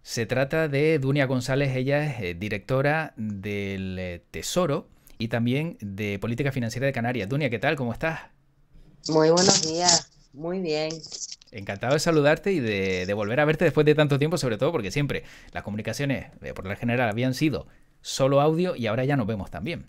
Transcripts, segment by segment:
Se trata de Dunia González, ella es directora del Tesoro y también de Política Financiera de Canarias. Dunia, ¿qué tal? ¿Cómo estás? Muy buenos días, muy bien. Encantado de saludarte y de volver a verte después de tanto tiempo, sobre todo porque siempre las comunicaciones, por lo general, habían sido solo audio y ahora ya nos vemos también.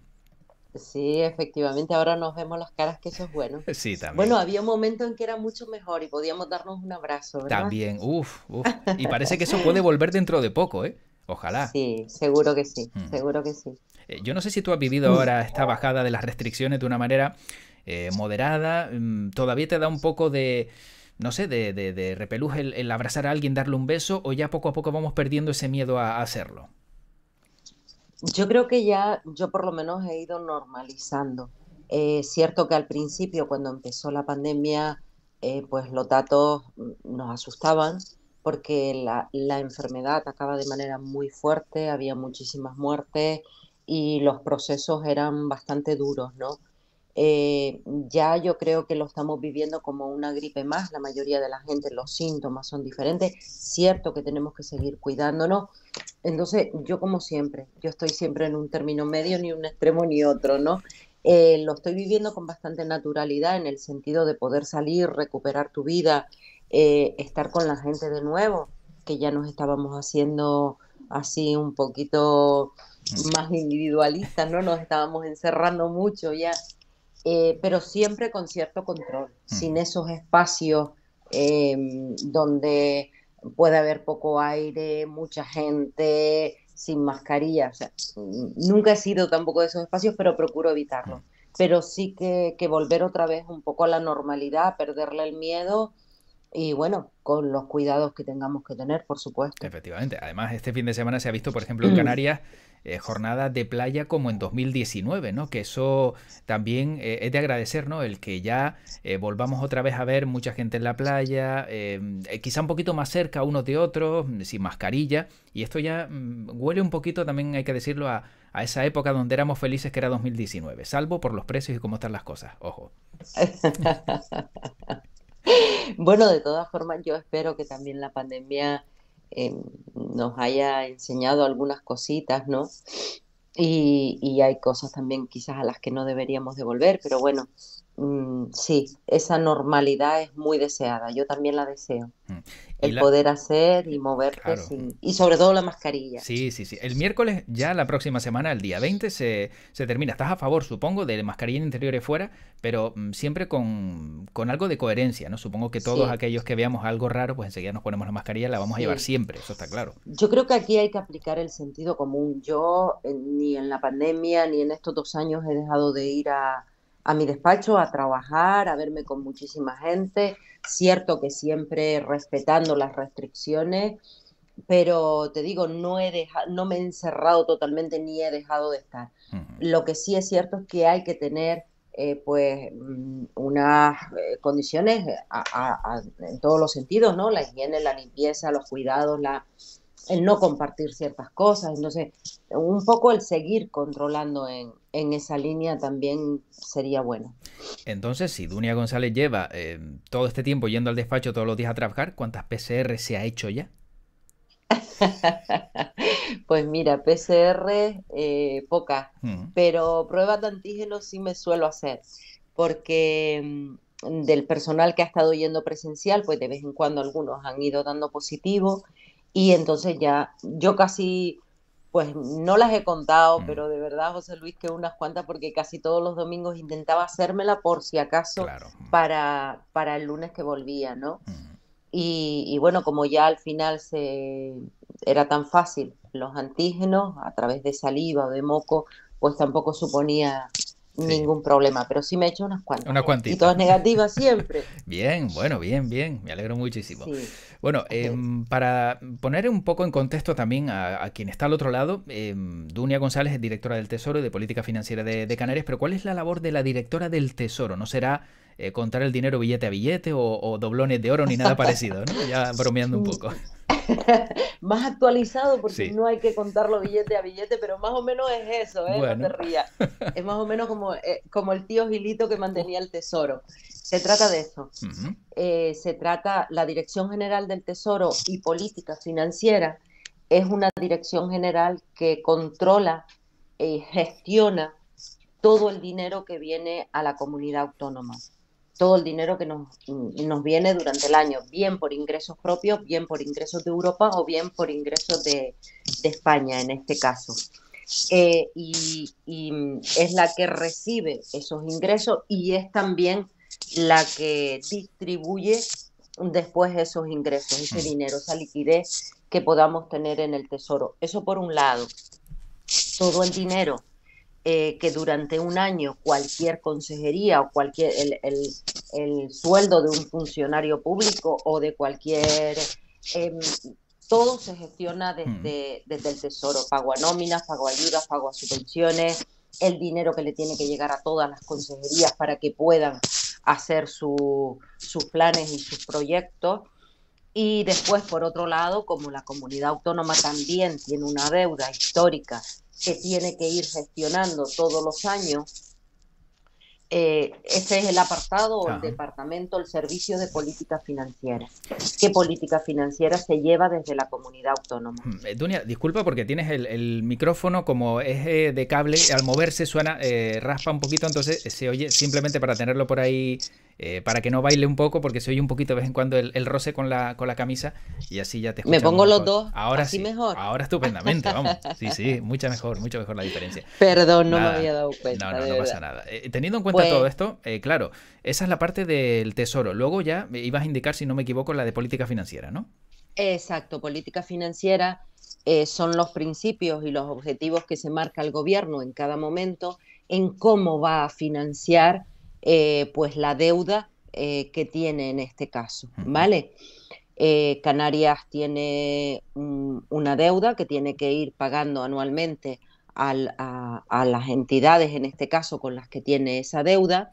Sí, efectivamente, ahora nos vemos las caras, que eso es bueno. Sí, también. Bueno, había un momento en que era mucho mejor y podíamos darnos un abrazo, ¿verdad? También, uff, uff. Y parece que eso puede volver dentro de poco, ¿eh? Ojalá. Sí, seguro que sí, Mm. seguro que sí. Yo no sé si tú has vivido ahora esta bajada de las restricciones de una manera moderada. ¿Todavía te da un poco de, no sé, de repelús el abrazar a alguien, darle un beso, o ya poco a poco vamos perdiendo ese miedo a hacerlo? Yo creo que ya, yo por lo menos he ido normalizando. Cierto que al principio, cuando empezó la pandemia, pues los datos nos asustaban porque la enfermedad atacaba de manera muy fuerte, había muchísimas muertes y los procesos eran bastante duros, ¿no? Ya yo creo que lo estamos viviendo como una gripe más, la mayoría de la gente, los síntomas son diferentes, cierto que tenemos que seguir cuidándonos, entonces yo como siempre, yo estoy siempre en un término medio, ni un extremo ni otro, ¿no? Lo estoy viviendo con bastante naturalidad en el sentido de poder salir, recuperar tu vida, estar con la gente de nuevo, que ya nos estábamos haciendo así un poquito más individualistas, ¿no? Nos estábamos encerrando mucho ya, pero siempre con cierto control, sin esos espacios donde puede haber poco aire, mucha gente, sin mascarilla. O sea, nunca he sido tampoco de esos espacios, pero procuro evitarlo. Pero sí que volver otra vez un poco a la normalidad, perderle el miedo y bueno, con los cuidados que tengamos que tener, por supuesto. Efectivamente. Además, este fin de semana se ha visto, por ejemplo, en Canarias, jornadas de playa como en 2019, ¿no? Que eso también es de agradecer, ¿no? El que ya volvamos otra vez a ver mucha gente en la playa, quizá un poquito más cerca unos de otros, sin mascarilla. Y esto ya huele un poquito, también hay que decirlo, a esa época donde éramos felices, que era 2019, salvo por los precios y cómo están las cosas. Ojo. Bueno, de todas formas, yo espero que también la pandemia eh, nos haya enseñado algunas cositas, ¿no? Y hay cosas también quizás a las que no deberíamos devolver, pero bueno, sí, esa normalidad es muy deseada, yo también la deseo, Y el la... poder hacer y moverte Claro. sin, y sobre todo la mascarilla. Sí, sí, sí. El miércoles, ya la próxima semana, el día 20, se termina. Estás a favor, supongo, de mascarilla en interiores fuera, pero siempre con algo de coherencia, ¿no? Supongo que todos Sí, aquellos que veamos algo raro, pues enseguida nos ponemos la mascarilla y la vamos a llevar sí. siempre, eso está claro. Yo creo que aquí hay que aplicar el sentido común. Yo ni en la pandemia ni en estos 2 años he dejado de ir a mi despacho a trabajar, a verme con muchísima gente. Cierto que siempre respetando las restricciones, pero te digo, no me he encerrado totalmente ni he dejado de estar. Ujú. Lo que sí es cierto es que hay que tener pues unas condiciones en todos los sentidos, ¿no? La higiene, la limpieza, los cuidados, el no compartir ciertas cosas. Entonces, un poco el seguir controlando en esa línea también sería bueno. Entonces, si Dunia González lleva todo este tiempo yendo al despacho todos los días a trabajar, ¿cuántas PCR se ha hecho ya? Pues mira, PCR pocas, Mm. pero pruebas de antígenos sí me suelo hacer, porque del personal que ha estado yendo presencial, pues de vez en cuando algunos han ido dando positivo y entonces ya yo casi, pues no las he contado, Mm. pero de verdad, José Luis, que unas cuantas, porque casi todos los domingos intentaba hacérmela por si acaso Claro. para el lunes que volvía, ¿no? Mm. Y bueno, como ya al final era tan fácil los antígenos a través de saliva o de moco, pues tampoco suponía Sí, ningún problema, pero sí me he hecho unas cuantas, unas ¿eh? Y cuantitas. todas negativas siempre. Bien, bueno, bien, bien. Me alegro muchísimo. Sí. Bueno, para poner un poco en contexto también a quien está al otro lado, Dunia González es directora del Tesoro y de Política Financiera de Canarias, pero ¿cuál es la labor de la directora del Tesoro? ¿No será contar el dinero billete a billete o doblones de oro ni nada parecido, ¿no? Ya bromeando un poco. Más actualizado porque Sí, no hay que contarlo billete a billete, pero más o menos es eso, ¿eh? No te bueno. rías. Es más o menos como el tío Gilito que Oh. mantenía el tesoro. Se trata de eso. Ujú. Se trata la Dirección General del Tesoro y Política Financiera. es una dirección general que controla y gestiona todo el dinero que viene a la comunidad autónoma, todo el dinero que nos viene durante el año, bien por ingresos propios, bien por ingresos de Europa o bien por ingresos de España en este caso. Y es la que recibe esos ingresos y es también la que distribuye después esos ingresos, ese dinero, esa liquidez que podamos tener en el Tesoro. Eso por un lado. Todo el dinero que durante un año cualquier consejería o cualquier el sueldo de un funcionario público o de cualquier todo se gestiona desde el Tesoro, pago a nóminas, pago a ayudas, pago a subvenciones, el dinero que le tiene que llegar a todas las consejerías para que puedan hacer sus planes y sus proyectos. Y después, por otro lado, como la comunidad autónoma también tiene una deuda histórica que tiene que ir gestionando todos los años, este es el apartado o el departamento, el servicio de política financiera. ¿Qué política financiera se lleva desde la comunidad autónoma? Dunia, disculpa porque tienes el micrófono como es de cable, al moverse suena, raspa un poquito, entonces se oye, simplemente para tenerlo por ahí, para que no baile un poco, porque se oye un poquito de vez en cuando el roce con la camisa y así ya te escuchamos. Me pongo mejor. Los dos, ahora así sí, mejor. Ahora estupendamente, vamos. Sí, mucho mejor la diferencia. Perdón, no me había dado cuenta. No pasa nada. Teniendo en cuenta todo esto, claro, esa es la parte del Tesoro. Luego ya ibas a indicar, si no me equivoco, la de política financiera, ¿no? Exacto, política financiera son los principios y los objetivos que se marca el gobierno en cada momento en cómo va a financiar pues la deuda que tiene en este caso, ¿vale? Canarias tiene una deuda que tiene que ir pagando anualmente a las entidades, en este caso, con las que tiene esa deuda,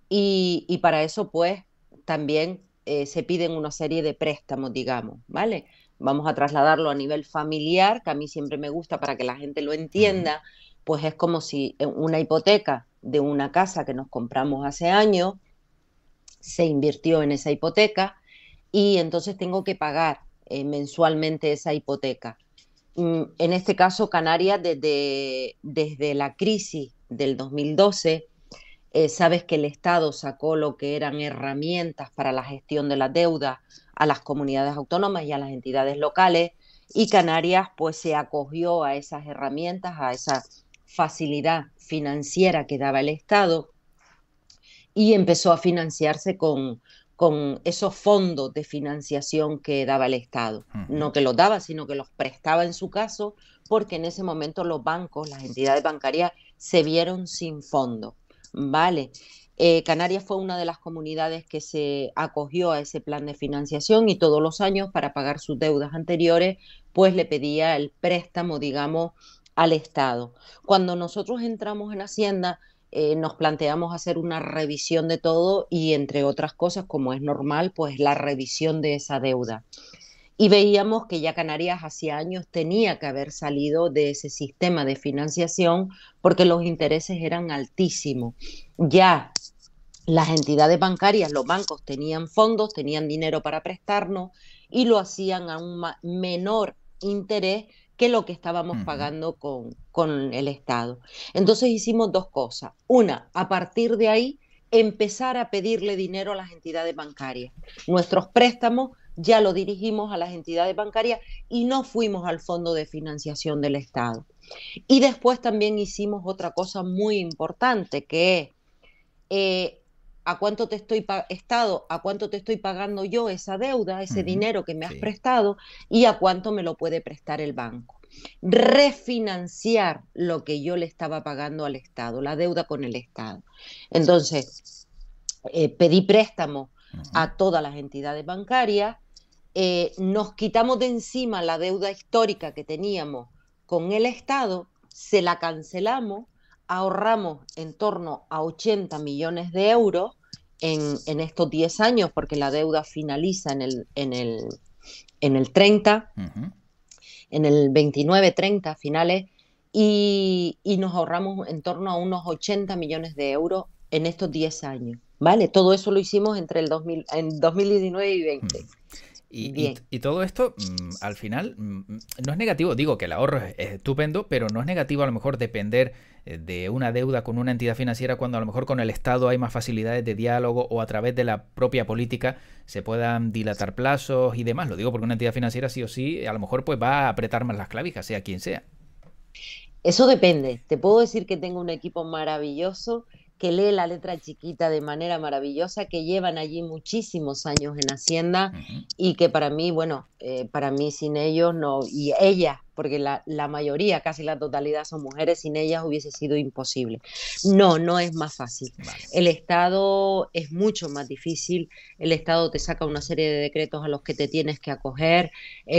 y para eso, pues, también se piden una serie de préstamos, digamos, ¿vale? Vamos a trasladarlo a nivel familiar, que a mí siempre me gusta para que la gente lo entienda, pues es como si una hipoteca de una casa que nos compramos hace años, se invirtió en esa hipoteca y entonces tengo que pagar mensualmente esa hipoteca. En este caso, Canarias, desde la crisis del 2012, sabes que el Estado sacó lo que eran herramientas para la gestión de la deuda a las comunidades autónomas y a las entidades locales, y Canarias pues se acogió a esas herramientas, a esa facilidad financiera que daba el Estado y empezó a financiarse con esos fondos de financiación que daba el Estado. No que los daba, sino que los prestaba en su caso, porque en ese momento los bancos, las entidades bancarias, se vieron sin fondos. Vale. Canarias fue una de las comunidades que se acogió a ese plan de financiación y todos los años, para pagar sus deudas anteriores, pues le pedía el préstamo, digamos, al Estado. Cuando nosotros entramos en Hacienda, nos planteamos hacer una revisión de todo y, entre otras cosas, como es normal, pues la revisión de esa deuda. Y veíamos que ya Canarias hacía años tenía que haber salido de ese sistema de financiación porque los intereses eran altísimos. Ya las entidades bancarias, los bancos tenían fondos, tenían dinero para prestarnos y lo hacían a un menor interés que lo que estábamos pagando con el Estado. Entonces hicimos dos cosas. Una, a partir de ahí, empezar a pedirle dinero a las entidades bancarias. Nuestros préstamos ya lo dirigimos a las entidades bancarias y no fuimos al fondo de financiación del Estado. Y después también hicimos otra cosa muy importante, que es ¿a cuánto te estoy Estado, a cuánto te estoy pagando yo esa deuda, ese dinero que me has prestado, y a cuánto me lo puede prestar el banco? Refinanciar lo que yo le estaba pagando al Estado, la deuda con el Estado. Entonces, pedí préstamo a todas las entidades bancarias, nos quitamos de encima la deuda histórica que teníamos con el Estado, se la cancelamos, ahorramos en torno a 80 millones de euros en estos 10 años, porque la deuda finaliza en el 30, en el 29-30 finales, y nos ahorramos en torno a unos 80 millones de euros en estos 10 años, ¿vale? Todo eso lo hicimos entre en 2019 y 2020. bien. Y todo esto, al final, no es negativo. Digo que el ahorro es estupendo, pero no es negativo a lo mejor depender de una deuda con una entidad financiera cuando a lo mejor con el Estado hay más facilidades de diálogo o a través de la propia política se puedan dilatar plazos y demás. Lo digo porque una entidad financiera sí o sí a lo mejor pues va a apretar más las clavijas, sea quien sea. Eso depende. Te puedo decir que tengo un equipo maravilloso que lee la letra chiquita de manera maravillosa, que llevan allí muchísimos años en Hacienda Ujú. y que para mí, bueno, para mí sin ellos no, y ellas, porque la mayoría, casi la totalidad son mujeres, sin ellas hubiese sido imposible. No, no es más fácil. Vale. El Estado es mucho más difícil, el Estado te saca una serie de decretos a los que te tienes que acoger,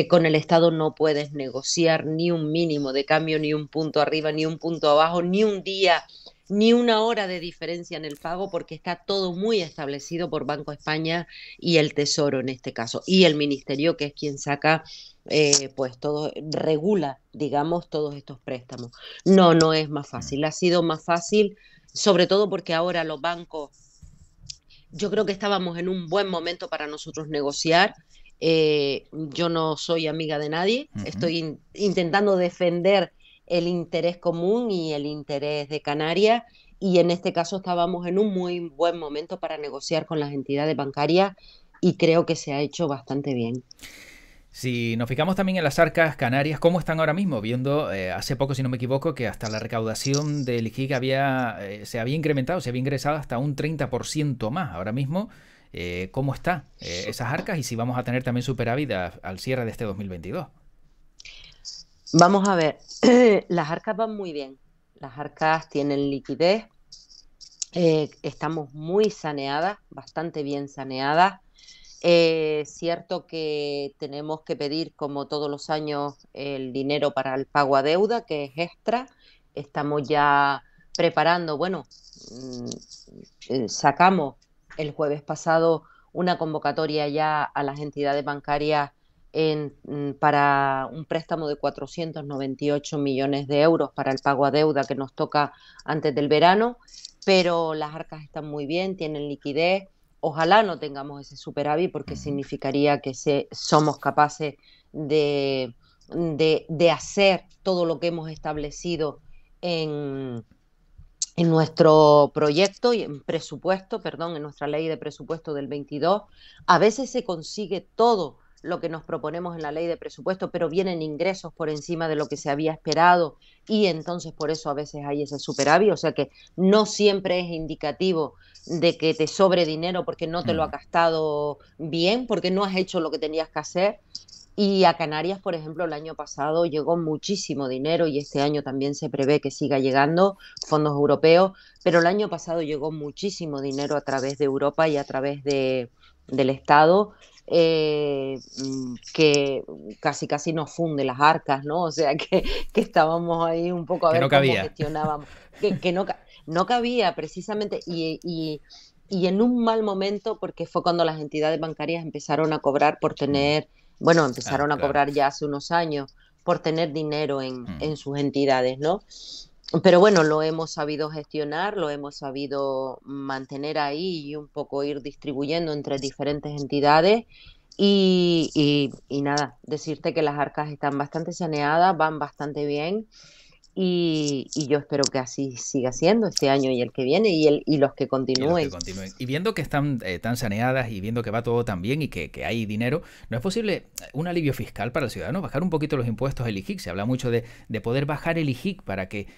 con el Estado no puedes negociar ni un mínimo de cambio, ni un punto arriba, ni un punto abajo, ni un día, ni una hora de diferencia en el pago, porque está todo muy establecido por Banco España y el Tesoro en este caso, y el Ministerio, que es quien saca, pues todo, regula, digamos, todos estos préstamos. No, no es más Mm. fácil, ha sido más fácil, sobre todo porque ahora los bancos, yo creo que estábamos en un buen momento para nosotros negociar. Yo no soy amiga de nadie, Ujú. estoy intentando defender el interés común y el interés de Canarias y en este caso estábamos en un muy buen momento para negociar con las entidades bancarias y creo que se ha hecho bastante bien. Si nos fijamos también en las arcas canarias, ¿cómo están ahora mismo? Viendo hace poco, si no me equivoco, que hasta la recaudación del IGIC se había incrementado, se había ingresado hasta un 30% más. Ahora mismo, ¿cómo está esas arcas? Y si vamos a tener también superávit al cierre de este 2022. Vamos a ver, las arcas van muy bien, las arcas tienen liquidez, estamos muy saneadas, bastante bien saneadas. Cierto que tenemos que pedir, como todos los años, el dinero para el pago a deuda, que es extra. Estamos ya preparando, bueno, sacamos el jueves pasado una convocatoria ya a las entidades bancarias para un préstamo de 498 millones de euros para el pago a deuda que nos toca antes del verano, pero las arcas están muy bien, tienen liquidez. Ojalá no tengamos ese superávit porque Ujú. significaría que somos capaces de hacer todo lo que hemos establecido en, en nuestro proyecto y en presupuesto, perdón, en nuestra ley de presupuesto del 22. A veces se consigue todo lo que nos proponemos en la ley de presupuesto, pero vienen ingresos por encima de lo que se había esperado y entonces por eso a veces hay ese superávit, o sea que no siempre es indicativo de que te sobre dinero porque no te lo has Mm. gastado bien, porque no has hecho lo que tenías que hacer. Y a Canarias, por ejemplo, el año pasado llegó muchísimo dinero y este año también se prevé que siga llegando fondos europeos, pero el año pasado llegó muchísimo dinero a través de Europa y a través del Estado, que casi casi nos funde las arcas, ¿no? O sea que estábamos ahí un poco a Que no ver cómo cabía. gestionábamos, que no, no cabía precisamente y en un mal momento porque fue cuando las entidades bancarias empezaron a cobrar por Mm. tener, bueno, Ah, empezaron a claro. cobrar ya hace unos años por tener dinero Mm. en sus entidades, ¿no? Pero bueno, lo hemos sabido gestionar, lo hemos sabido mantener ahí y un poco ir distribuyendo entre diferentes entidades. Y nada, decirte que las arcas están bastante saneadas, van bastante bien y yo espero que así siga siendo este año y el que viene y los que Y los que continúen. continúen. Y viendo que están tan saneadas y viendo que va todo tan bien y que hay dinero, ¿no es posible un alivio fiscal para el ciudadano? Bajar un poquito los impuestos al IGIC. Se habla mucho de poder bajar el IGIC para que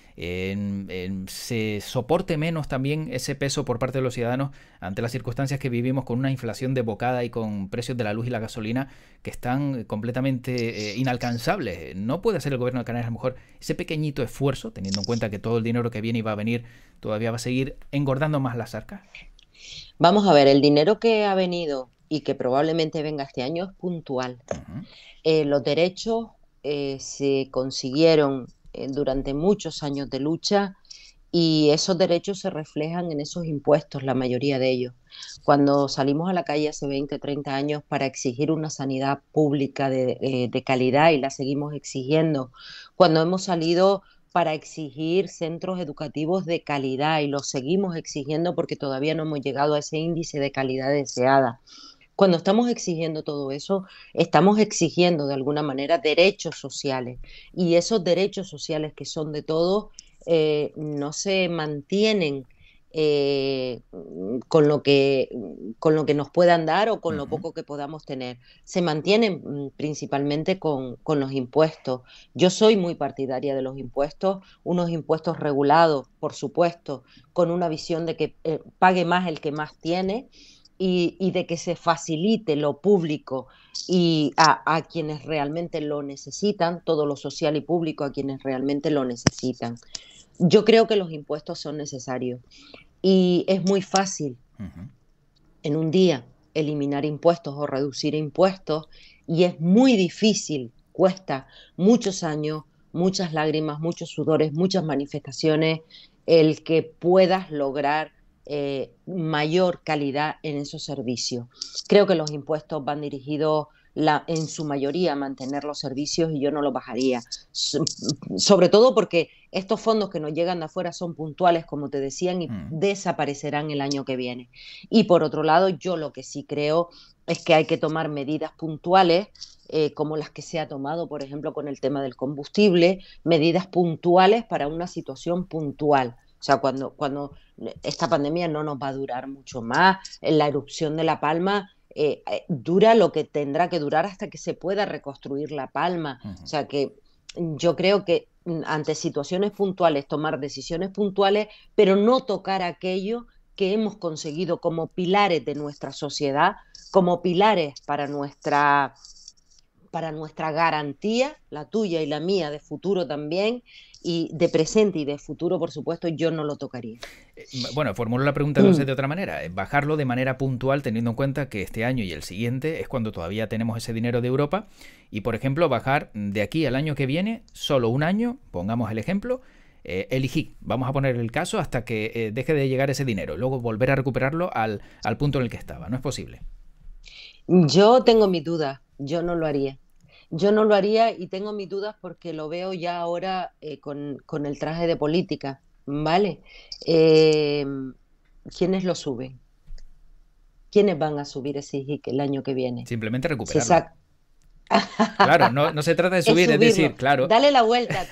se soporte menos también ese peso por parte de los ciudadanos ante las circunstancias que vivimos con una inflación desbocada y con precios de la luz y la gasolina que están completamente inalcanzables. ¿No puede hacer el gobierno de Canarias a lo mejor ese pequeñito esfuerzo, teniendo en cuenta que todo el dinero que viene y va a venir todavía va a seguir engordando más las arcas? Vamos a ver, el dinero que ha venido y que probablemente venga este año es puntual. Ujú. Los derechos se consiguieron durante muchos años de lucha y esos derechos se reflejan en esos impuestos, la mayoría de ellos. Cuando salimos a la calle hace 20, 30 años para exigir una sanidad pública de calidad y la seguimos exigiendo, cuando hemos salido para exigir centros educativos de calidad y los seguimos exigiendo porque todavía no hemos llegado a ese índice de calidad deseada. Cuando estamos exigiendo todo eso, estamos exigiendo de alguna manera derechos sociales y esos derechos sociales que son de todos no se mantienen con lo que nos puedan dar o con lo Ujú. poco que podamos tener. Se mantienen principalmente con los impuestos. Yo soy muy partidaria de los impuestos, unos impuestos regulados, por supuesto, con una visión de que pague más el que más tiene y de que se facilite lo público y a quienes realmente lo necesitan, todo lo social y público a quienes realmente lo necesitan. Yo creo que los impuestos son necesarios y es muy fácil Ujú. en un día eliminar impuestos o reducir impuestos y es muy difícil, cuesta muchos años, muchas lágrimas, muchos sudores, muchas manifestaciones, el que puedas lograr mayor calidad en esos servicios. Creo que los impuestos van dirigidos en su mayoría a mantener los servicios y yo no los bajaría. Sobre todo porque estos fondos que nos llegan de afuera son puntuales, como te decían, y Mm. desaparecerán el año que viene. Y por otro lado, yo lo que sí creo es que hay que tomar medidas puntuales, como las que se ha tomado, por ejemplo, con el tema del combustible, medidas puntuales para una situación puntual. O sea, cuando esta pandemia no nos va a durar mucho más, la erupción de La Palma dura lo que tendrá que durar hasta que se pueda reconstruir La Palma. O Ujú. sea que yo creo que ante situaciones puntuales tomar decisiones puntuales, pero no tocar aquello que hemos conseguido como pilares de nuestra sociedad, como pilares para nuestra garantía, la tuya y la mía de futuro también, y de presente y de futuro, por supuesto, yo no lo tocaría. Bueno, formulo la pregunta entonces de otra manera. Bajarlo de manera puntual, teniendo en cuenta que este año y el siguiente es cuando todavía tenemos ese dinero de Europa. Y, por ejemplo, bajar de aquí al año que viene, solo un año, pongamos el ejemplo, elegí, vamos a poner el caso hasta que deje de llegar ese dinero. Luego volver a recuperarlo al punto en el que estaba. No es posible. Yo tengo mis dudas, yo no lo haría. Yo no lo haría y tengo mis dudas porque lo veo ya ahora con el traje de política, ¿vale? Eh, ¿Quiénes lo suben? ¿Quiénes van a subir ese IJIC el año que viene? Simplemente Se recuperarlo. saca. Claro, no, no se trata de Es subir, es subirlo. decir, claro, Dale la vuelta.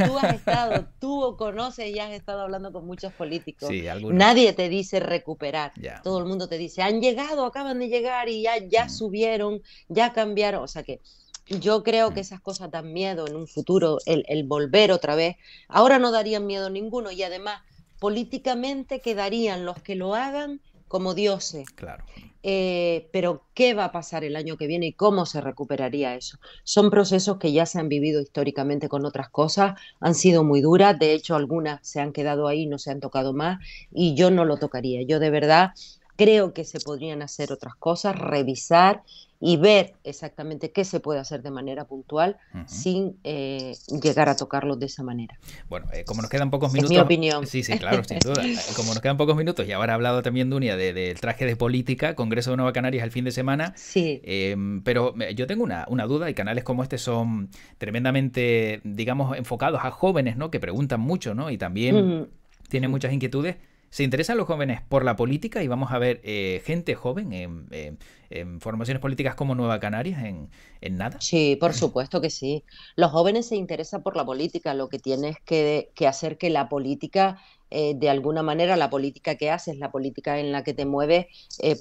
Tú conoces y has estado hablando con muchos políticos. sí, algunos, Nadie te dice recuperar. ya. Todo el mundo te dice, han llegado, acaban de llegar y ya Mm, subieron, ya cambiaron. O sea que yo creo que mm. esas cosas dan miedo en un futuro, el volver otra vez. Ahora no darían miedo ninguno y además políticamente quedarían los que lo hagan como dioses. Claro. Pero ¿qué va a pasar el año que viene y cómo se recuperaría eso? Son procesos que ya se han vivido históricamente con otras cosas, han sido muy duras, de hecho algunas se han quedado ahí, no se han tocado más y yo no lo tocaría. Yo de verdad creo que se podrían hacer otras cosas, revisar y ver exactamente qué se puede hacer de manera puntual Ujú. sin llegar a tocarlos de esa manera. Bueno, como nos quedan pocos Es mi minutos, opinión. sí, sí, claro, sin duda. Como nos quedan pocos minutos y ahora ha hablado también Dunia del traje de política, Congreso de Nueva Canarias el fin de semana, Sí. pero yo tengo una duda y canales como este son tremendamente, digamos, enfocados a jóvenes, ¿no? Que preguntan mucho, ¿no? Y también Mm, tienen muchas inquietudes. ¿Se interesan los jóvenes por la política? Y vamos a ver gente joven en formaciones políticas como Nueva Canarias en nada. sí, por supuesto que sí. Los jóvenes se interesan por la política, lo que tienes que hacer que la política, de alguna manera, la política que haces, la política en la que te mueves,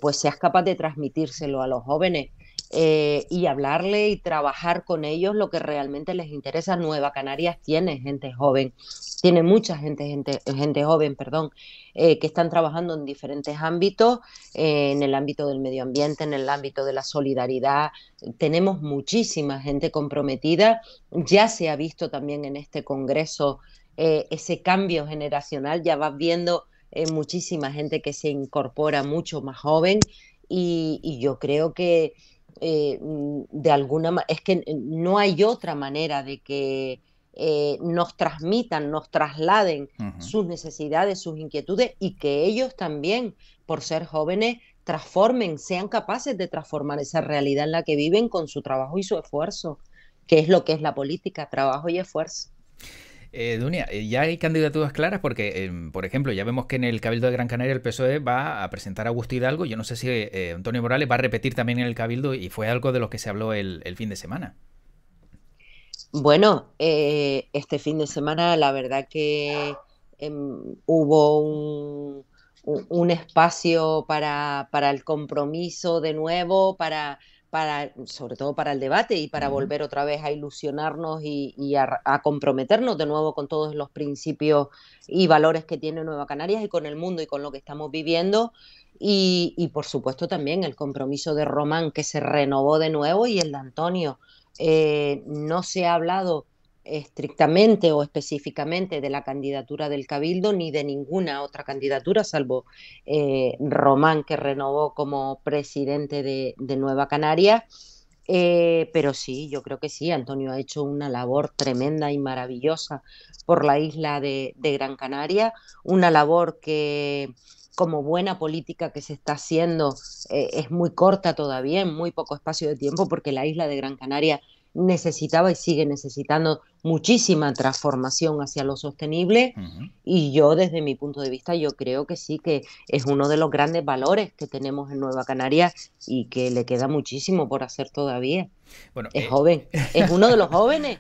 pues seas capaz de transmitírselo a los jóvenes y hablarle y trabajar con ellos lo que realmente les interesa. Nueva Canarias tiene gente joven, tiene mucha gente joven, perdón, que están trabajando en diferentes ámbitos, en el ámbito del medio ambiente, en el ámbito de la solidaridad, tenemos muchísima gente comprometida. Ya se ha visto también en este Congreso ese cambio generacional. Ya vas viendo muchísima gente que se incorpora mucho más joven y yo creo que de alguna manera, es que no hay otra manera de que nos transmitan, nos trasladen Ujú. sus necesidades, sus inquietudes y que ellos también, por ser jóvenes, transformen, sean capaces de transformar esa realidad en la que viven con su trabajo y su esfuerzo, que es lo que es la política, trabajo y esfuerzo. Dunia, ya hay candidaturas claras porque, por ejemplo, ya vemos que en el Cabildo de Gran Canaria el PSOE va a presentar a Agustí Hidalgo. Yo no sé si Antonio Morales va a repetir también en el Cabildo y fue algo de lo que se habló el fin de semana. Bueno, este fin de semana la verdad que hubo un espacio para el compromiso de nuevo, sobre todo para el debate y para Ujú. volver otra vez a ilusionarnos y a comprometernos de nuevo con todos los principios y valores que tiene Nueva Canarias y con el mundo y con lo que estamos viviendo. Y por supuesto también el compromiso de Román que se renovó de nuevo y el de Antonio. No se ha hablado estrictamente o específicamente de la candidatura del Cabildo ni de ninguna otra candidatura, salvo Román, que renovó como presidente de Nueva Canaria. Pero sí, yo creo que sí, Antonio ha hecho una labor tremenda y maravillosa por la isla de Gran Canaria, una labor que como buena política que se está haciendo es muy corta todavía, en muy poco espacio de tiempo, porque la isla de Gran Canaria necesitaba y sigue necesitando muchísima transformación hacia lo sostenible. Ujú. Y yo, desde mi punto de vista, yo creo que sí, que es uno de los grandes valores que tenemos en Nueva Canaria y que le queda muchísimo por hacer todavía. Bueno, Es joven, es uno de los jóvenes.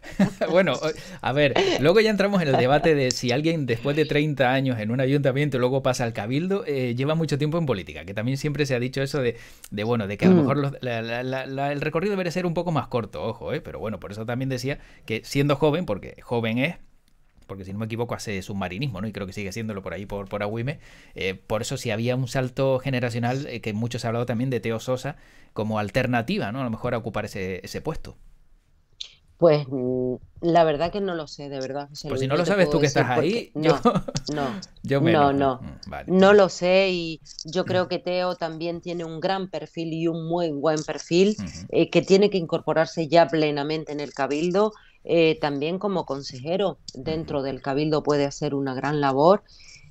bueno, a ver, luego ya entramos en el debate de si alguien después de 30 años en un ayuntamiento y luego pasa al cabildo, lleva mucho tiempo en política, que también siempre se ha dicho eso bueno, de que a lo Mm. mejor el recorrido debería ser un poco más corto, ojo, pero bueno, por eso también decía que siendo joven, porque joven es, porque si no me equivoco hace submarinismo, ¿no? Y creo que sigue haciéndolo por ahí, por Agüime. Por eso si había un salto generacional, que mucho se ha hablado también de Teo Sosa como alternativa, ¿no? A lo mejor a ocupar ese puesto. Pues la verdad que no lo sé, de verdad, José Pues si Luis, no no lo te sabes puedo tú que estás decir porque ahí, yo, no, no, yo no, menos. no, Vale. no lo sé y yo creo que Teo también tiene un gran perfil y un muy buen perfil Ujú. que tiene que incorporarse ya plenamente en el Cabildo, también como consejero Ujú. dentro del Cabildo puede hacer una gran labor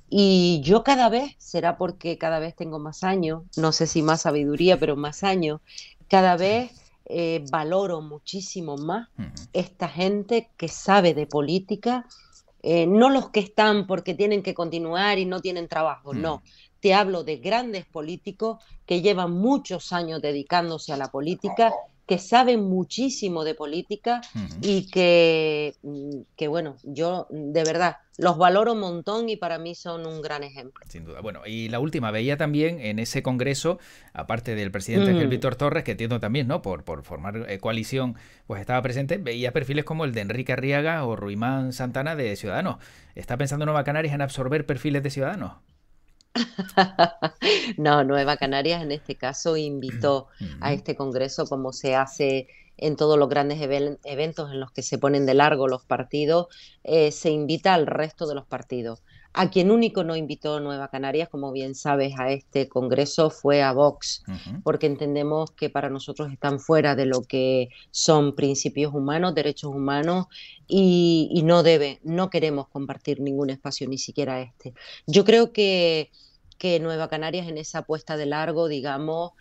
y yo cada vez, será porque cada vez tengo más años, no sé si más sabiduría, pero más años, cada vez valoro muchísimo más Ujú. esta gente que sabe de política, no los que están porque tienen que continuar y no tienen trabajo, Ujú. no. Te hablo de grandes políticos que llevan muchos años dedicándose a la política, que saben muchísimo de política Ujú. y que bueno, yo de verdad los valoro un montón y para mí son un gran ejemplo. Sin duda. Bueno, y la última, veía también en ese congreso, aparte del presidente Ángel Mm. Víctor Torres, que entiendo también, ¿no? Por formar coalición, pues estaba presente, veía perfiles como el de Enrique Arriaga o Ruimán Santana de Ciudadanos. ¿Está pensando Nueva Canarias en absorber perfiles de Ciudadanos? No, Nueva Canarias en este caso invitó a Ujú. este congreso como se hace en todos los grandes eventos en los que se ponen de largo los partidos, se invita al resto de los partidos. A quien único no invitó Nueva Canarias, como bien sabes, a este congreso fue a Vox, Ujú. porque entendemos que para nosotros están fuera de lo que son principios humanos, derechos humanos, y no queremos compartir ningún espacio, ni siquiera este. Yo creo que Nueva Canarias en esa apuesta de largo, digamos,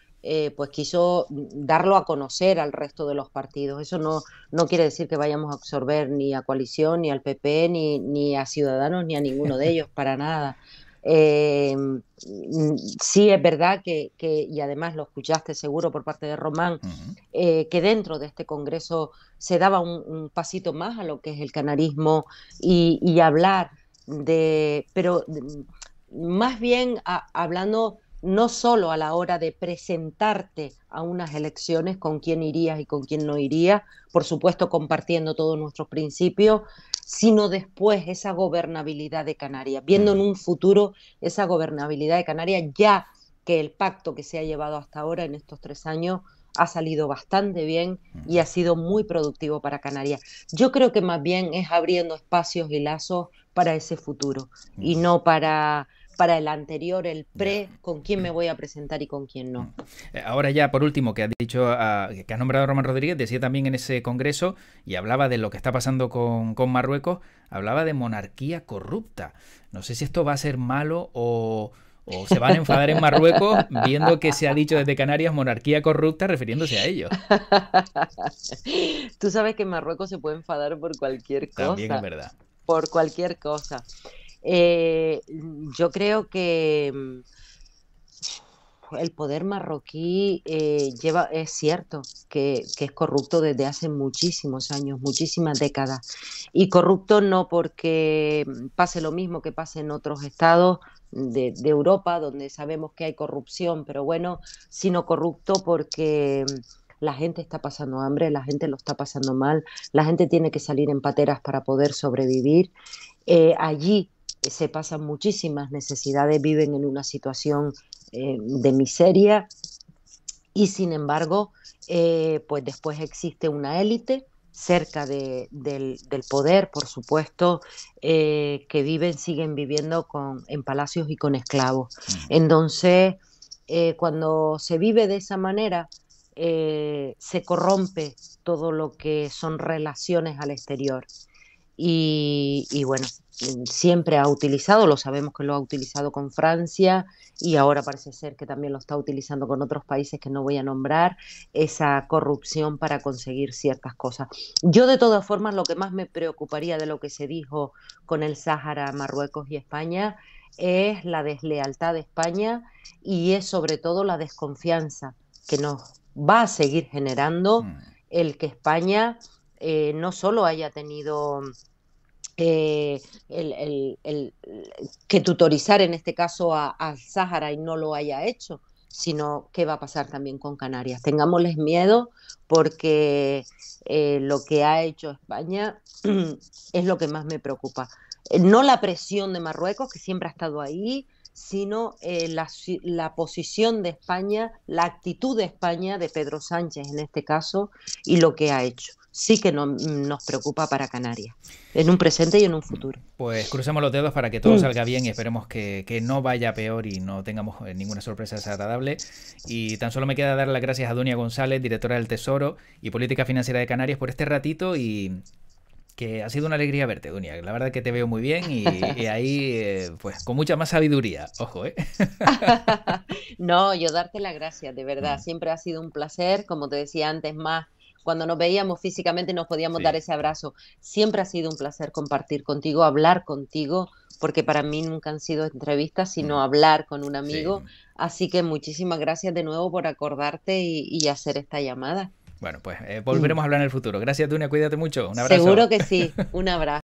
pues quiso darlo a conocer al resto de los partidos. Eso no quiere decir que vayamos a absorber ni a Coalición, ni al PP, ni a Ciudadanos, ni a ninguno de ellos, para nada. Sí es verdad y además lo escuchaste seguro por parte de Román, Ujú. que dentro de este Congreso se daba un pasito más a lo que es el canarismo y hablar pero más bien hablando no solo a la hora de presentarte a unas elecciones con quién irías y con quién no irías, por supuesto compartiendo todos nuestros principios, sino después esa gobernabilidad de Canarias, viendo en Ujú. un futuro esa gobernabilidad de Canarias, ya que el pacto que se ha llevado hasta ahora en estos 3 años ha salido bastante bien y ha sido muy productivo para Canarias. Yo creo que más bien es abriendo espacios y lazos para ese futuro y Ujú. no para el anterior, el Ya. pre, con quién me voy a presentar y con quién Mm. no. Ahora ya, por último, que has dicho, que has nombrado a Román Rodríguez, decía también en ese congreso, y hablaba de lo que está pasando con Marruecos, hablaba de monarquía corrupta. No sé si esto va a ser malo o se van a enfadar en Marruecos viendo que se ha dicho desde Canarias monarquía corrupta refiriéndose a ellos. Tú sabes que Marruecos se puede enfadar por cualquier También es cosa. verdad. por cualquier cosa. Eh, yo creo que el poder marroquí es cierto que es corrupto desde hace muchísimos años, muchísimas décadas. Y corrupto no porque pase lo mismo que pase en otros estados de Europa, donde sabemos que hay corrupción, pero bueno, sino corrupto porque la gente está pasando hambre, la gente lo está pasando mal, la gente tiene que salir en pateras para poder sobrevivir. Allí se pasan muchísimas necesidades, viven en una situación de miseria y sin embargo, pues después existe una élite cerca del poder, por supuesto, que siguen viviendo en palacios y con esclavos. Entonces, cuando se vive de esa manera, se corrompe todo lo que son relaciones al exterior. Y bueno, siempre ha utilizado, lo sabemos que lo ha utilizado con Francia y ahora parece ser que también lo está utilizando con otros países que no voy a nombrar, esa corrupción para conseguir ciertas cosas. Yo de todas formas lo que más me preocuparía de lo que se dijo con el Sáhara, Marruecos y España es la deslealtad de España y es sobre todo la desconfianza que nos va a seguir generando el que España no solo haya tenido que tutorizar en este caso al Sáhara y no lo haya hecho, sino qué va a pasar también con Canarias. Tengámosles miedo porque lo que ha hecho España es lo que más me preocupa. No la presión de Marruecos, que siempre ha estado ahí, sino la posición de España, la actitud de España, de Pedro Sánchez en este caso, y lo que ha hecho. Sí que nos preocupa para Canarias, en un presente y en un futuro. Pues crucemos los dedos para que todo salga bien y esperemos que no vaya peor y no tengamos ninguna sorpresa desagradable. Y tan solo me queda dar las gracias a Dunia González, directora del Tesoro y Política Financiera de Canarias, por este ratito y que ha sido una alegría verte, Dunia. La verdad que te veo muy bien y ahí, pues, con mucha más sabiduría. Ojo, ¿eh? No, yo darte las gracias, de verdad. Siempre ha sido un placer, como te decía antes, más cuando nos veíamos físicamente nos podíamos dar ese abrazo. Siempre ha sido un placer compartir contigo, hablar contigo, porque para mí nunca han sido entrevistas, sino hablar con un amigo. Así que muchísimas gracias de nuevo por acordarte y hacer esta llamada. Bueno, pues volveremos a hablar en el futuro. Gracias, Dunia, cuídate mucho. Un abrazo. Seguro que sí. Un abrazo.